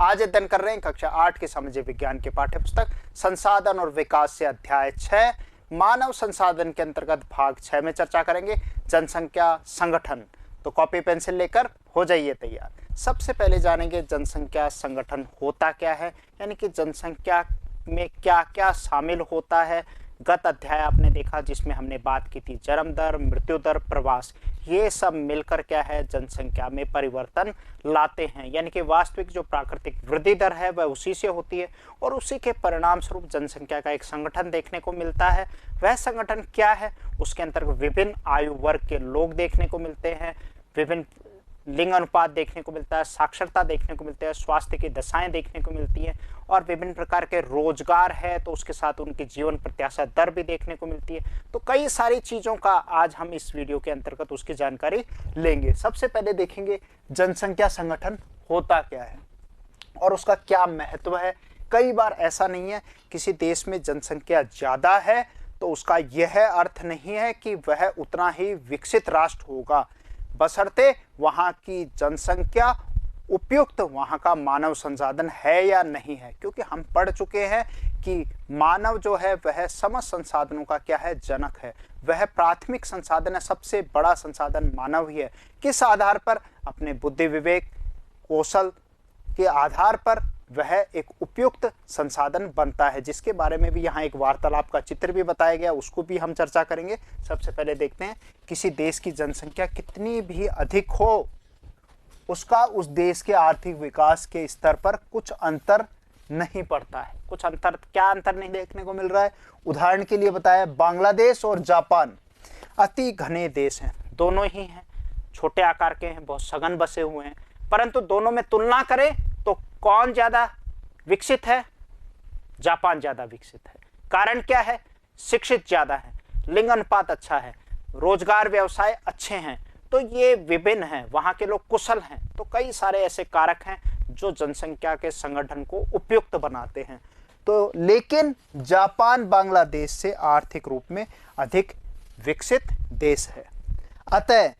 आज अध्ययन कर रहे हैं कक्षा 8 के सामाजिक विज्ञान के पाठ्य पुस्तक संसाधन और विकास से अध्याय 6 मानव संसाधन के अंतर्गत भाग 6 में चर्चा करेंगे जनसंख्या संगठन। तो कॉपी पेंसिल लेकर हो जाइए तैयार। सबसे पहले जानेंगे जनसंख्या संगठन होता क्या है, यानी कि जनसंख्या में क्या क्या शामिल होता है। गत अध्याय आपने देखा जिसमें हमने बात की थी जन्म दर, मृत्यु दर, प्रवास, ये सब मिलकर क्या है जनसंख्या में परिवर्तन लाते हैं। यानी कि वास्तविक जो प्राकृतिक वृद्धि दर है वह उसी से होती है और उसी के परिणाम स्वरूप जनसंख्या का एक संगठन देखने को मिलता है। वह संगठन क्या है, उसके अंतर्गत विभिन्न आयु वर्ग के लोग देखने को मिलते हैं, विभिन्न लिंग अनुपात देखने को मिलता है, साक्षरता देखने को मिलती है, स्वास्थ्य की दशाएं देखने को मिलती हैं और विभिन्न प्रकार के रोजगार है तो उसके साथ उनकी जीवन प्रत्याशा दर भी देखने को मिलती है। तो कई सारी चीज़ों का आज हम इस वीडियो के अंतर्गत उसकी जानकारी लेंगे। सबसे पहले देखेंगे जनसंख्या संगठन होता क्या है और उसका क्या महत्व है। कई बार ऐसा नहीं है किसी देश में जनसंख्या ज़्यादा है तो उसका यह अर्थ नहीं है कि वह उतना ही विकसित राष्ट्र होगा, बशर्ते वहाँ की जनसंख्या उपयुक्त वहाँ का मानव संसाधन है या नहीं है। क्योंकि हम पढ़ चुके हैं कि मानव जो है वह समस्त संसाधनों का क्या है, जनक है। वह प्राथमिक संसाधन है, सबसे बड़ा संसाधन मानव ही है। किस आधार पर? अपने बुद्धि विवेक कौशल के आधार पर वह एक उपयुक्त संसाधन बनता है, जिसके बारे में भी यहाँ एक वार्तालाप का चित्र भी बताया गया, उसको भी हम चर्चा करेंगे। सबसे पहले देखते हैं किसी देश की जनसंख्या कितनी भी अधिक हो उसका उस देश के आर्थिक विकास के स्तर पर कुछ अंतर नहीं पड़ता है। कुछ अंतर, क्या अंतर नहीं देखने को मिल रहा है? उदाहरण के लिए बताया बांग्लादेश और जापान अति घने देश हैं, दोनों ही हैं, छोटे आकार के हैं, बहुत सघन बसे हुए हैं, परंतु दोनों में तुलना करें तो कौन ज्यादा विकसित है? जापान ज्यादा विकसित है। कारण क्या है? शिक्षित ज्यादा है, लिंग अनुपात अच्छा है, रोजगार व्यवसाय अच्छे हैं, तो ये विभिन्न हैं, वहां के लोग कुशल हैं। तो कई सारे ऐसे कारक हैं जो जनसंख्या के संगठन को उपयुक्त बनाते हैं। तो लेकिन जापान बांग्लादेश से आर्थिक रूप में अधिक विकसित देश है। अतः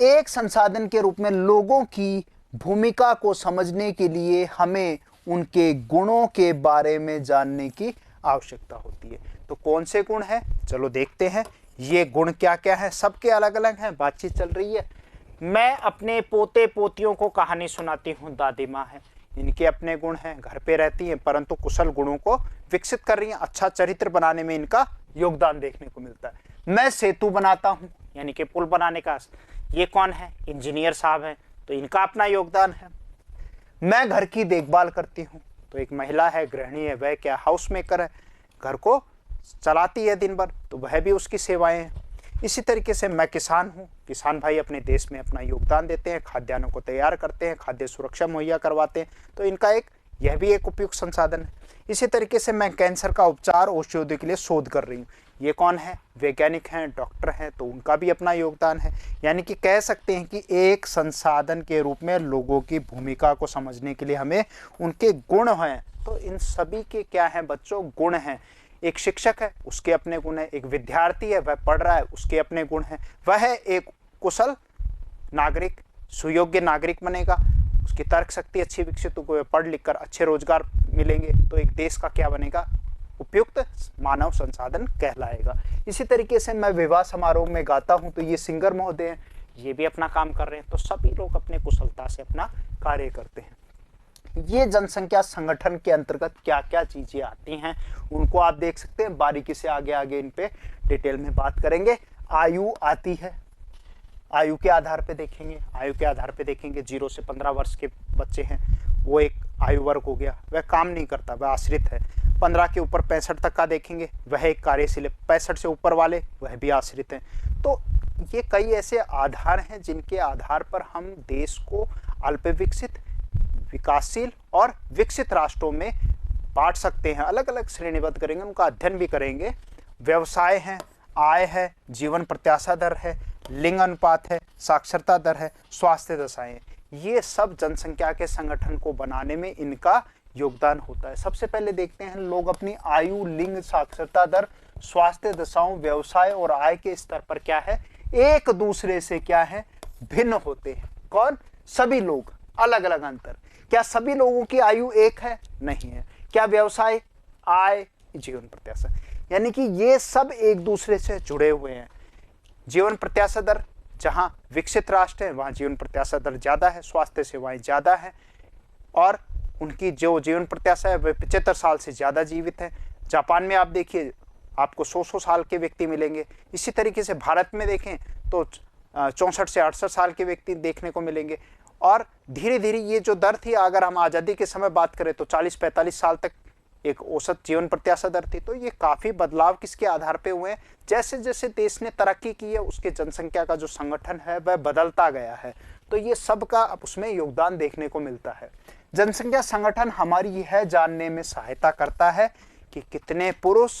एक संसाधन के रूप में लोगों की भूमिका को समझने के लिए हमें उनके गुणों के बारे में जानने की आवश्यकता होती है। तो कौन से गुण हैं, चलो देखते हैं। ये गुण क्या क्या है, सबके अलग अलग हैं, बातचीत चल रही है। मैं अपने पोते पोतियों को कहानी सुनाती हूँ, दादी माँ है, इनके अपने गुण हैं, घर पे रहती हैं परंतु कुशल गुणों को विकसित कर रही हैं, अच्छा चरित्र बनाने में इनका योगदान देखने को मिलता है। मैं सेतु बनाता हूँ, यानी कि पुल बनाने का, ये कौन है? इंजीनियर साहब हैं, तो इनका अपना योगदान है। मैं घर की देखभाल करती हूँ, तो एक महिला है, गृहिणी है, वह क्या हाउस मेकर है, घर को चलाती है दिन भर, तो वह भी उसकी सेवाएं हैं। इसी तरीके से मैं किसान हूँ, किसान भाई अपने देश में अपना योगदान देते हैं, खाद्यान्नों को तैयार करते हैं, खाद्य सुरक्षा मुहैया करवाते हैं, तो इनका यह भी एक उपयुक्त संसाधन है। इसी तरीके से मैं कैंसर का उपचार औषधि के लिए शोध कर रही हूँ, ये कौन है? वैज्ञानिक हैं, डॉक्टर हैं, तो उनका भी अपना योगदान है। यानी कि कह सकते हैं कि एक संसाधन के रूप में लोगों की भूमिका को समझने के लिए हमें उनके गुण हैं। तो इन सभी के क्या हैं बच्चों? गुण हैं। एक शिक्षक है, उसके अपने गुण हैं, एक विद्यार्थी है, वह पढ़ रहा है, उसके अपने गुण हैं, वह एक कुशल नागरिक, सुयोग्य नागरिक बनेगा, उसकी तर्क शक्ति अच्छी विकसित होगी, पढ़ लिख कर अच्छे रोजगार मिलेंगे, तो एक देश का क्या बनेगा? उपयुक्त मानव संसाधन कहलाएगा। इसी तरीके से मैं विवाह समारोह में गाता हूं, तो ये सिंगर महोदय हैं, ये भी अपना काम कर रहे हैं, तो सभी लोग अपने कुशलता से अपना कार्य करते हैं। ये जनसंख्या संगठन के अंतर्गत क्या क्या चीजें आती हैं उनको आप देख सकते हैं, बारीकी से आगे आगे इन पे डिटेल में बात करेंगे। आयु आती है, आयु के आधार पे देखेंगे, आयु के आधार पे देखेंगे 0 से 15 वर्ष के बच्चे हैं, वो एक आयु वर्ग हो गया, वह काम नहीं करता, वह आश्रित है। 15 के ऊपर 65 तक का देखेंगे, वह एक कार्यशील है। 65 से ऊपर वाले वह भी आश्रित हैं। तो ये कई ऐसे आधार हैं जिनके आधार पर हम देश को अल्प विकसित, विकासशील और विकसित राष्ट्रों में बांट सकते हैं, अलग अलग श्रेणीबद्ध करेंगे, उनका अध्ययन भी करेंगे। व्यवसाय है, आय है, जीवन प्रत्याशा दर है, लिंग अनुपात है, साक्षरता दर है, स्वास्थ्य दशाएं, ये सब जनसंख्या के संगठन को बनाने में इनका योगदान होता है। सबसे पहले देखते हैं लोग अपनी आयु, लिंग, साक्षरता दर, स्वास्थ्य दशाओं, व्यवसाय और आय के स्तर पर क्या है, एक दूसरे से क्या है, भिन्न होते हैं। कौन? सभी लोग, अलग अलग अंतर। क्या सभी लोगों की आयु एक है? नहीं है। क्या व्यवसाय, आय, जीवन प्रत्याशा, यानी कि ये सब एक दूसरे से जुड़े हुए हैं। जीवन प्रत्याशा दर, जहां विकसित राष्ट्र है वहां जीवन प्रत्याशा दर ज्यादा है, स्वास्थ्य सेवाएं ज्यादा है और उनकी जो जीवन प्रत्याशा है वह 75 साल से ज्यादा जीवित है। जापान में आप देखिए आपको 100 साल के व्यक्ति मिलेंगे। इसी तरीके से भारत में देखें तो 64 से 68 साल के व्यक्ति देखने को मिलेंगे। और धीरे धीरे ये जो दर थी, अगर हम आज़ादी के समय बात करें तो 40-45 साल तक एक औसत जीवन प्रत्याशा दर थी। तो ये काफ़ी बदलाव किसके आधार पे हुए हैं? जैसे जैसे देश ने तरक्की की है उसके जनसंख्या का जो संगठन है वह बदलता गया है। तो ये सब का उसमें योगदान देखने को मिलता है। जनसंख्या संगठन हमारी यह जानने में सहायता करता है कि कितने पुरुष,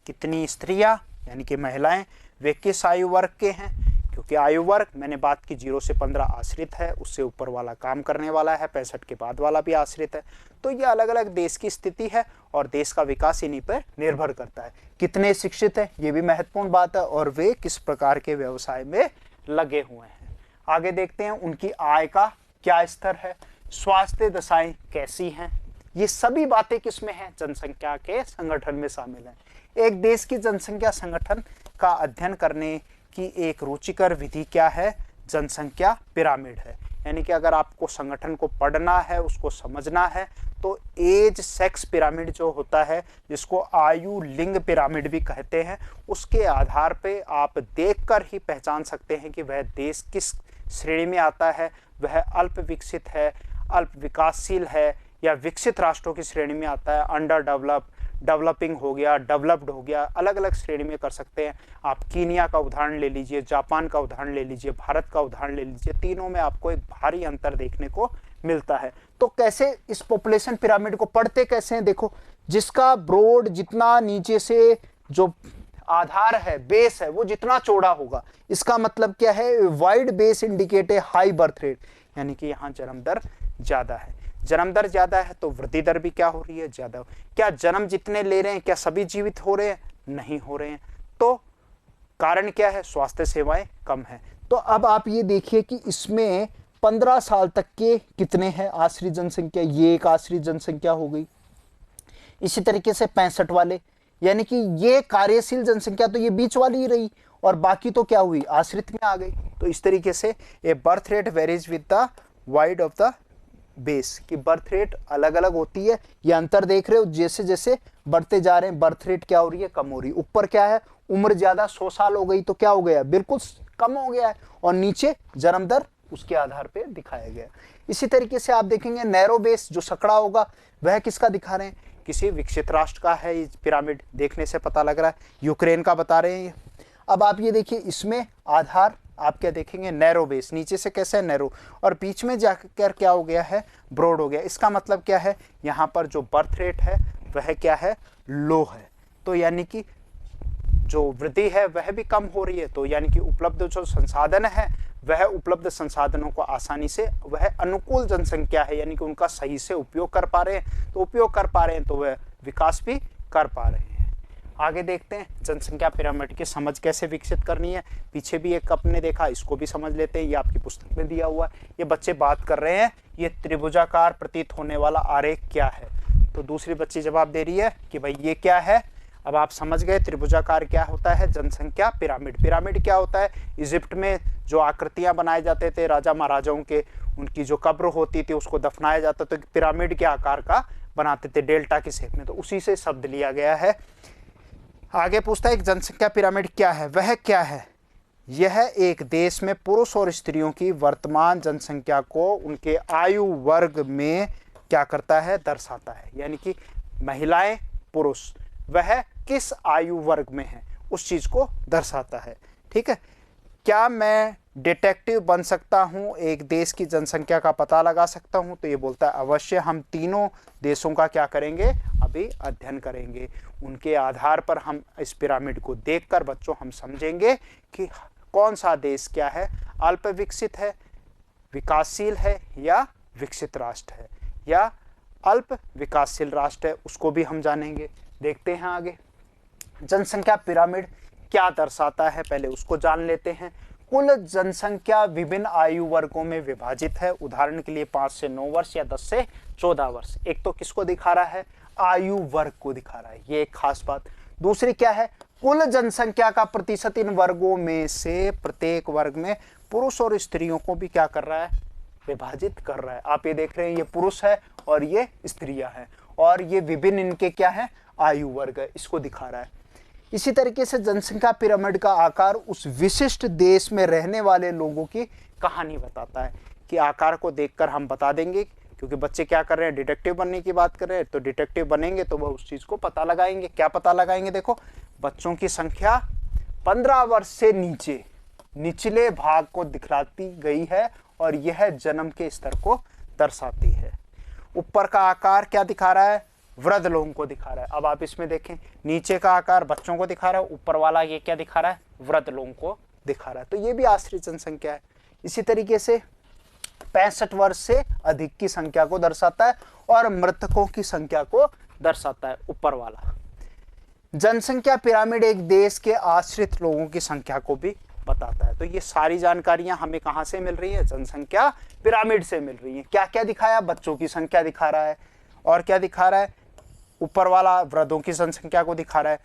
कितनी स्त्रियां यानी कि महिलाएं वे किस आयु वर्ग के हैं, क्योंकि आयु वर्ग मैंने बात की 0 से 15 आश्रित है, उससे ऊपर वाला काम करने वाला है, 65 के बाद वाला भी आश्रित है। तो ये अलग अलग देश की स्थिति है और देश का विकास इन्हीं पर निर्भर करता है। कितने शिक्षित है ये भी महत्वपूर्ण बात है और वे किस प्रकार के व्यवसाय में लगे हुए हैं। आगे देखते हैं उनकी आय का क्या स्तर है, स्वास्थ्य दशाएं कैसी हैं, ये सभी बातें किसमें हैं? जनसंख्या के संगठन में शामिल हैं। एक देश की जनसंख्या संगठन का अध्ययन करने की एक रुचिकर विधि क्या है? जनसंख्या पिरामिड है। यानी कि अगर आपको संगठन को पढ़ना है, उसको समझना है, तो एज सेक्स पिरामिड जो होता है, जिसको आयु लिंग पिरामिड भी कहते हैं, उसके आधार पे आप देखकर ही पहचान सकते हैं कि वह देश किस श्रेणी में आता है। वह अल्प विकसित है, अल्प विकासशील है या विकसित राष्ट्रों की श्रेणी में आता है, अंडर डेवलप, डेवलपिंग हो गया, डेवलप्ड हो गया, अलग अलग श्रेणी में कर सकते हैं। आप कीनिया का उदाहरण ले लीजिए, जापान का उदाहरण ले लीजिए, भारत का उदाहरण ले लीजिए, तीनों में आपको एक भारी अंतर देखने को मिलता है। तो कैसे इस पॉपुलेशन पिरामिड को पढ़ते कैसे हैं? देखो, जिसका ब्रॉड, जितना नीचे से जो आधार है, बेस है, वो जितना चौड़ा होगा, इसका मतलब क्या है? Wide base indicate a high birth rate, यानी कि यहाँ जन्म दर ज्यादा है। जन्म दर ज्यादा है तो वृद्धि दर भी क्या हो रही है? ज्यादा। क्या जन्म जितने ले रहे हैं क्या सभी जीवित हो रहे हैं? नहीं हो रहे हैं। तो कारण क्या है? स्वास्थ्य सेवाएं कम है। तो अब आप ये देखिए कि इसमें 15 साल तक के कितने हैं आश्रित जनसंख्या? ये एक आश्रित जनसंख्या हो गई। इसी तरीके से 65 वाले, यानी कि ये कार्यशील जनसंख्या तो ये बीच वाली ही रही और बाकी तो क्या हुई? आश्रित में आ गई। तो इस तरीके से ए birth rate varies with the wide of the base, की बर्थ रेट अलग अलग होती है। ये अंतर देख रहे हो, जैसे जैसे बढ़ते जा रहे हैं बर्थ रेट क्या हो रही है? कम हो रही है। ऊपर क्या है? उम्र ज्यादा, 100 साल हो गई तो क्या हो गया? बिल्कुल कम हो गया है। और नीचे जन्म दर उसके आधार पे दिखाया गया। इसी तरीके से आप देखेंगे नैरो बेस जो सकड़ा होगा वह किसका दिखा रहे हैं? किसी विकसित राष्ट्र का है। ये पिरामिड देखने से पता लग रहा है, यूक्रेन का बता रहे हैं। अब आप ये देखिए, इसमें आधार आप क्या देखेंगे? नैरो बेस, नीचे से कैसे है? नैरो, और बीच में जाकर क्या हो गया है? ब्रॉड हो गया। इसका मतलब क्या है? यहाँ पर जो बर्थ रेट है वह क्या है? लो है। तो यानी कि जो वृद्धि है वह भी कम हो रही है। तो यानी कि उपलब्ध जो संसाधन है वह उपलब्ध संसाधनों को आसानी से, वह अनुकूल जनसंख्या है, यानी कि उनका सही से उपयोग कर पा रहे हैं। तो उपयोग कर पा रहे हैं तो वह विकास भी कर पा रहे हैं। आगे देखते हैं जनसंख्या पिरामिड की समझ कैसे विकसित करनी है। पीछे भी एक आपने देखा, इसको भी समझ लेते हैं। ये आपकी पुस्तक में दिया हुआ है। ये बच्चे बात कर रहे हैं ये त्रिभुजाकार प्रतीत होने वाला आरेख क्या है। तो दूसरी बच्ची जवाब दे रही है कि भाई ये क्या है। अब आप समझ गए त्रिभुजाकार क्या होता है, जनसंख्या पिरामिड। पिरामिड क्या होता है? इजिप्ट में जो आकृतियां बनाए जाते थे राजा महाराजाओं के, उनकी जो कब्र होती थी उसको दफनाया जाता तो पिरामिड के आकार का बनाते थे, डेल्टा की शेप में। तो उसी से शब्द लिया गया है। आगे पूछता है एक जनसंख्या पिरामिड क्या है? वह क्या है? यह एक देश में पुरुष और स्त्रियों की वर्तमान जनसंख्या को उनके आयु वर्ग में क्या करता है? दर्शाता है। यानी कि महिलाएं, पुरुष, वह किस आयु वर्ग में है उस चीज को दर्शाता है। ठीक है। क्या मैं डिटेक्टिव बन सकता हूं, एक देश की जनसंख्या का पता लगा सकता हूं? तो ये बोलता है अवश्य। हम तीनों देशों का क्या करेंगे? अभी अध्ययन करेंगे। उनके आधार पर हम इस पिरामिड को देखकर बच्चों हम समझेंगे कि कौन सा देश क्या है, अल्प विकसित है, विकासशील है या विकसित राष्ट्र है, या अल्प विकासशील राष्ट्र है, उसको भी हम जानेंगे। देखते हैं आगे जनसंख्या पिरामिड क्या दर्शाता है, पहले उसको जान लेते हैं। कुल जनसंख्या विभिन्न आयु वर्गों में विभाजित है। उदाहरण के लिए 5 से 9 वर्ष या 10 से 14 वर्ष। एक तो किसको दिखा रहा है, आयु वर्ग को दिखा रहा है, ये एक खास बात। दूसरी क्या है, कुल जनसंख्या का प्रतिशत इन वर्गों में से प्रत्येक वर्ग में पुरुष और स्त्रियों को भी क्या कर रहा है, विभाजित कर रहा है। आप ये देख रहे हैं, ये पुरुष है और ये स्त्रियां हैं, और ये विभिन्न इनके क्या है, आयु वर्ग है, इसको दिखा रहा है। इसी तरीके से जनसंख्या पिरामिड का आकार उस विशिष्ट देश में रहने वाले लोगों की कहानी बताता है, कि आकार को देखकर हम बता देंगे, क्योंकि बच्चे क्या कर रहे हैं, डिटेक्टिव बनने की बात कर रहे हैं, तो डिटेक्टिव बनेंगे तो वह उस चीज को पता लगाएंगे। क्या पता लगाएंगे, देखो बच्चों की संख्या 15 वर्ष से नीचे निचले भाग को दिखलाती गई है, और यह जन्म के स्तर को दर्शाती है। ऊपर का आकार क्या दिखा रहा है, वृद्ध लोगों को दिखा रहा है। अब आप इसमें देखें, नीचे का आकार बच्चों को दिखा रहा है, ऊपर वाला ये क्या दिखा रहा है, वृद्ध लोगों को दिखा रहा है। तो ये भी आश्रित जनसंख्या है। इसी तरीके से 65 वर्ष से अधिक की संख्या को दर्शाता है, और मृतकों की संख्या को दर्शाता है ऊपर वाला। जनसंख्या पिरामिड एक देश के आश्रित लोगों की संख्या को भी बताता है। तो ये सारी जानकारियां हमें कहां से मिल रही है, जनसंख्या पिरामिड से मिल रही है। क्या क्या दिखाया, बच्चों की संख्या दिखा रहा है, और क्या दिखा रहा है, ऊपर वाला वृद्धों की जनसंख्या को दिखा रहा है,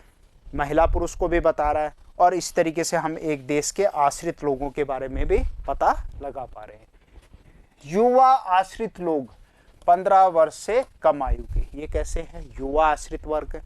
महिला पुरुष को भी बता रहा है, और इस तरीके से हम एक देश के आश्रित लोगों के बारे में भी पता लगा पा रहे हैं। युवा आश्रित लोग 15 वर्ष से कम आयु के, ये कैसे हैं, युवा आश्रित वर्ग,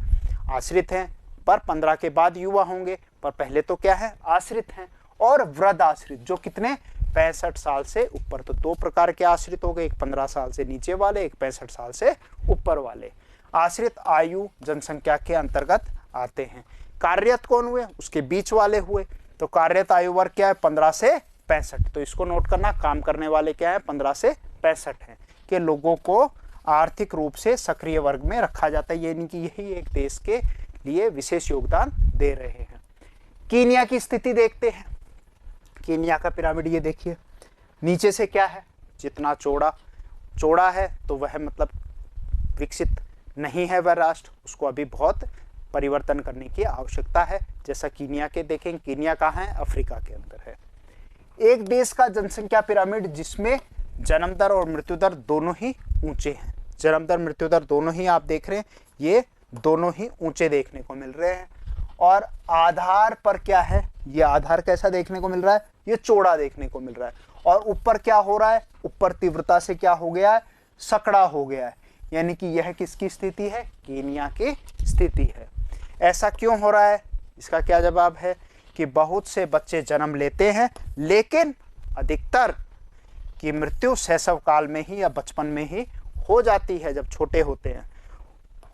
आश्रित हैं पर 15 के बाद युवा होंगे, पर पहले तो क्या है, आश्रित हैं। और वृद्ध आश्रित जो कितने, 65 साल से ऊपर। तो दो प्रकार के आश्रित हो गए, एक 15 साल से नीचे वाले, एक 65 साल से ऊपर वाले। आश्रित आयु जनसंख्या के अंतर्गत आते हैं। कार्यरत कौन हुए, उसके बीच वाले हुए। तो कार्यरत आयु वर्ग क्या है, 15 से 65। तो इसको नोट करना, काम करने वाले क्या है, 15 से 65 हैं के लोगों को आर्थिक रूप से सक्रिय वर्ग में रखा जाता है। यानी कि यही एक देश के लिए विशेष योगदान दे रहे हैं। कीनिया की स्थिति देखते हैं। कीनिया का पिरामिड ये देखिए, नीचे से क्या है, जितना चौड़ा है तो वह मतलब विकसित नहीं है वह राष्ट्र, उसको अभी बहुत परिवर्तन करने की आवश्यकता है। जैसा कीनिया के देखें, कीनिया कहाँ है, अफ्रीका के अंदर है। एक देश का जनसंख्या पिरामिड जिसमें जन्म दर और मृत्यु दर दोनों ही ऊंचे हैं। जन्म दर मृत्यु दर दोनों ही आप देख रहे हैं, ये दोनों ही ऊंचे देखने को मिल रहे हैं। और आधार पर क्या है, ये आधार कैसा देखने को मिल रहा है, ये चौड़ा देखने को मिल रहा है। और ऊपर क्या हो रहा है, ऊपर तीव्रता से क्या हो गया है, सकड़ा हो गया है। यानी कि यह किसकी स्थिति है, कीनिया की स्थिति है। ऐसा क्यों हो रहा है, इसका क्या जवाब है कि बहुत से बच्चे जन्म लेते हैं, लेकिन अधिकतर की मृत्यु शैशव काल में ही या बचपन में ही हो जाती है, जब छोटे होते हैं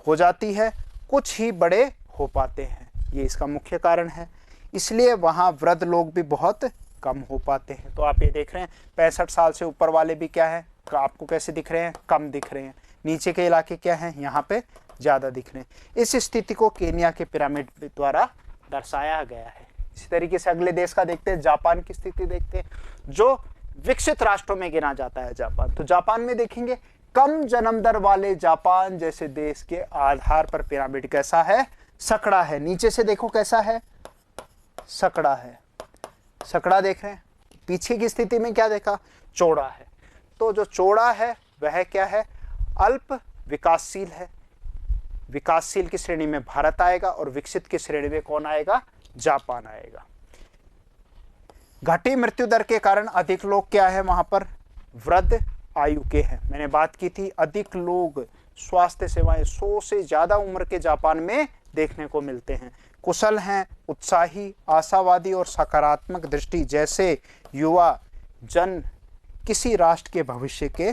हो जाती है। कुछ ही बड़े हो पाते हैं, ये इसका मुख्य कारण है। इसलिए वहाँ वृद्ध लोग भी बहुत कम हो पाते हैं। तो आप ये देख रहे हैं 65 साल से ऊपर वाले भी क्या है, आपको कैसे दिख रहे हैं, कम दिख रहे हैं। नीचे के इलाके क्या हैं, यहाँ पे ज़्यादा दिख रहे हैं। इस स्थिति को केनिया के पिरामिड द्वारा दर्शाया गया है। इसी तरीके से अगले देश का देखते हैं, जापान की स्थिति देखते हैं, जो विकसित राष्ट्रों में गिना जाता है जापान। तो जापान में देखेंगे, कम जन्म दर वाले जापान जैसे देश के आधार पर पिरामिड कैसा है, सकड़ा है। नीचे से देखो कैसा है, सकड़ा है, सकड़ा देख रहे हैं। पीछे की स्थिति में क्या देखा, चौड़ा है। तो जो चौड़ा है वह क्या है, अल्प विकासशील है। विकासशील की श्रेणी में भारत आएगा, और विकसित की श्रेणी में कौन आएगा, जापान आएगा। घटी मृत्यु दर के कारण अधिक लोग क्या है, वहां पर वृद्ध आयु के हैं। मैंने बात की थी, अधिक लोग स्वास्थ्य सेवाएं 100 से ज्यादा उम्र के जापान में देखने को मिलते हैं। कुशल हैं, उत्साही, आशावादी और सकारात्मक दृष्टि जैसे युवा जन किसी राष्ट्र के भविष्य के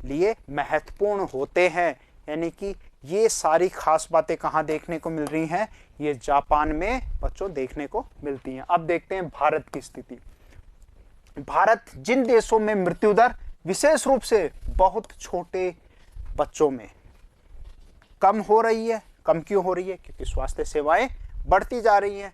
लिए महत्वपूर्ण होते हैं। यानी कि ये सारी खास बातें कहाँ देखने को मिल रही हैं, ये जापान में बच्चों देखने को मिलती हैं। अब देखते हैं भारत की स्थिति। भारत जिन देशों में मृत्यु दर विशेष रूप से बहुत छोटे बच्चों में कम हो रही है। कम क्यों हो रही है, क्योंकि स्वास्थ्य सेवाएं बढ़ती जा रही हैं।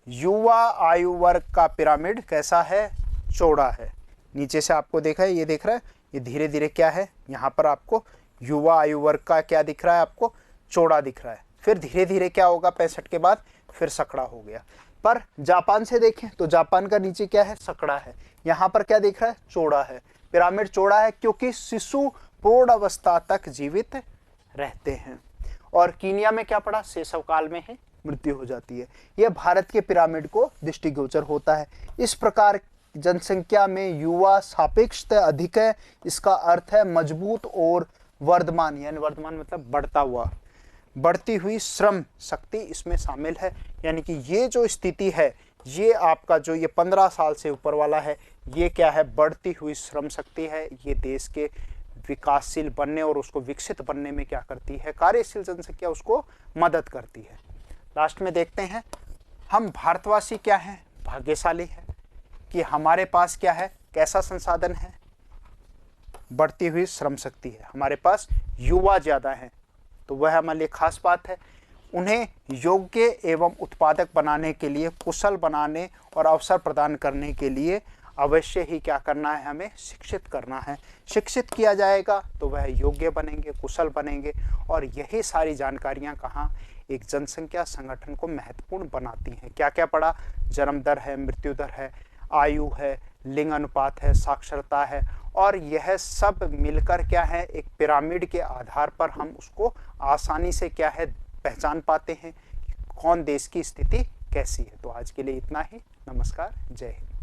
युवा आयु वर्ग का पिरामिड कैसा है, चौड़ा है। नीचे से आपको देखा है, ये देख रहा है, ये धीरे धीरे क्या है, यहाँ पर आपको युवा आयु वर्ग का क्या दिख रहा है, आपको चौड़ा दिख रहा है। फिर धीरे धीरे क्या होगा, 65 के बाद फिर सकड़ा हो गया। पर जापान से देखें तो जापान का नीचे क्या है, सकड़ा है। यहाँ पर क्या दिख रहा है, चौड़ा है। पिरामिड चौड़ा है क्योंकि शिशु प्रौढ़ अवस्था तक जीवित रहते हैं। और कीनिया में क्या पड़ा, शैशव काल में ही मृत्यु हो जाती है। यह भारत के पिरामिड को दृष्टिगोचर होता है। इस प्रकार जनसंख्या में युवा सापेक्षतः अधिक है। इसका अर्थ है मजबूत और वर्धमान, यानी वर्धमान मतलब बढ़ता हुआ, बढ़ती हुई श्रम शक्ति इसमें शामिल है। यानी कि ये जो स्थिति है, ये आपका जो ये 15 साल से ऊपर वाला है, ये क्या है, बढ़ती हुई श्रम शक्ति है। ये देश के विकासशील बनने और उसको विकसित बनने में क्या करती है, कार्यशील जनसंख्या उसको मदद करती है। लास्ट में देखते हैं, हम भारतवासी क्या हैं, भाग्यशाली है कि हमारे पास क्या है, कैसा संसाधन है, बढ़ती हुई श्रम शक्ति है। हमारे पास युवा ज़्यादा हैं, तो वह हमारे लिए खास बात है। उन्हें योग्य एवं उत्पादक बनाने के लिए, कुशल बनाने और अवसर प्रदान करने के लिए अवश्य ही क्या करना है, हमें शिक्षित करना है। शिक्षित किया जाएगा तो वह योग्य बनेंगे, कुशल बनेंगे। और यही सारी जानकारियां कहाँ, एक जनसंख्या संगठन को महत्वपूर्ण बनाती हैं। क्या क्या पढ़ा, जन्म दर है, मृत्यु दर है, आयु है, लिंग अनुपात है, साक्षरता है, और यह सब मिलकर क्या है, एक पिरामिड के आधार पर हम उसको आसानी से क्या है पहचान पाते हैं, कौन देश की स्थिति कैसी है। तो आज के लिए इतना ही। नमस्कार, जय हिंद।